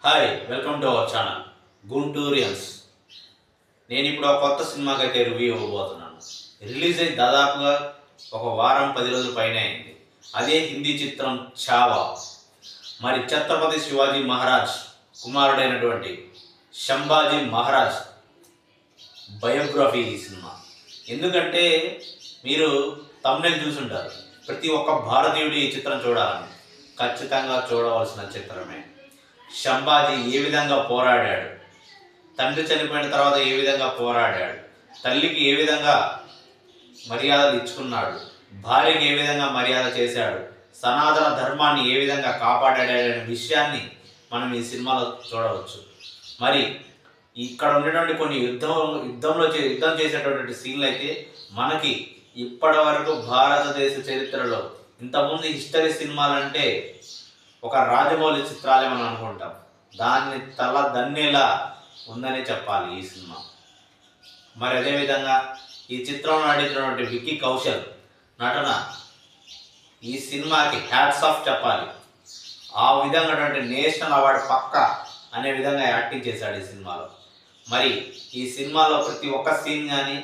Hi, welcome to our channel Gunturians. నేను ఇప్పుడు ఒక కొత్త సినిమాకి అయితే రివ్యూ ఇవ్వబోతున్నాను. రిలీజ్ అయి దాదాపుగా ఒక వారం 10 రోజుల పైన అయింది. అదే హిందీ చిత్రం చావా. మరి ఛత్రపతి శివాజీ మహారాజ్ కుమారుడైనటువంటి సంభాజీ మహారాజ్ బయోగ్రఫీ ఈ సినిమా. ఎందుకంటే మీరు తమ్నెల్ చూసుంటారు. ప్రతి ఒక్క భారతీయుడు ఈ చిత్రం చూడాలని, ఖచ్చితంగా చూడవలసిన చిత్రమే. సంభాజీ ఏ విధంగా పోరాడాడు, తండ్రి చనిపోయిన తర్వాత ఏ విధంగా పోరాడాడు, తల్లికి ఏ విధంగా మర్యాదలు ఇచ్చుకున్నాడు, భార్యకి ఏ విధంగా మర్యాద చేశాడు, సనాతన ధర్మాన్ని ఏ విధంగా కాపాడాడనే విషయాన్ని మనం ఈ సినిమాలో చూడవచ్చు. మరి ఇక్కడ ఉండేటువంటి కొన్ని యుద్ధం చేసేటటువంటి సీన్లు అయితే మనకి ఇప్పటి వరకు భారతదేశ చరిత్రలో ఇంతకుముందు హిస్టరీ సినిమాలంటే ఒక రాజమౌళి చిత్రాలే మనం అనుకుంటాం. దాన్ని తల దన్నేలా ఉందని చెప్పాలి ఈ సినిమా. మరి అదేవిధంగా ఈ చిత్రంలో నటించినటువంటి విక్కీ కౌశల్ నటన ఈ సినిమాకి హ్యాట్స్ ఆఫ్ చెప్పాలి. ఆ విధంగా నేషనల్ అవార్డు పక్క అనే విధంగా యాక్టింగ్ చేశాడు ఈ సినిమాలో. మరి ఈ సినిమాలో ప్రతి ఒక్క సీన్ కానీ,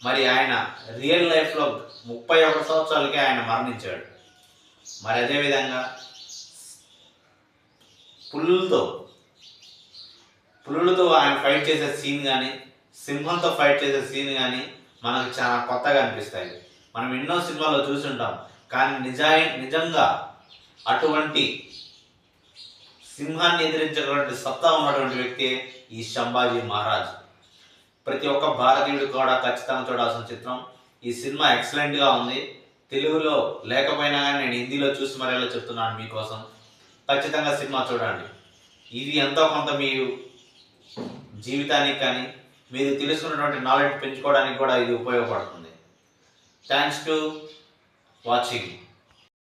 మరి ఆయన రియల్ లైఫ్లో 31 సంవత్సరాలకే ఆయన మరణించాడు. మరి అదేవిధంగా పులులతో ఆయన ఫైట్ చేసే సీన్ కానీ, సింహంతో ఫైట్ చేసే సీన్ కానీ మనకు చాలా కొత్తగా అనిపిస్తాయి. మనం ఎన్నో సినిమాల్లో చూసుంటాం, కానీ నిజంగా అటువంటి సింహాన్ని ఎదిరించేటువంటి సత్తా ఉన్నటువంటి వ్యక్తి ఈ సంభాజీ మహారాజ్. ప్రతి ఒక్క భారతీయుడు కూడా ఖచ్చితంగా చూడాల్సిన చిత్రం. ఈ సినిమా ఎక్సలెంట్గా ఉంది. తెలుగులో లేకపోయినా కానీ నేను హిందీలో చూసి మరేలా చెప్తున్నాను మీకోసం. ఖచ్చితంగా సినిమా చూడండి. ఇది ఎంతో కొంత మీ జీవితానికి కానీ, మీరు తెలుసుకున్నటువంటి నాలెడ్జ్ పెంచుకోవడానికి కూడా ఇది ఉపయోగపడుతుంది. Thanks to watching.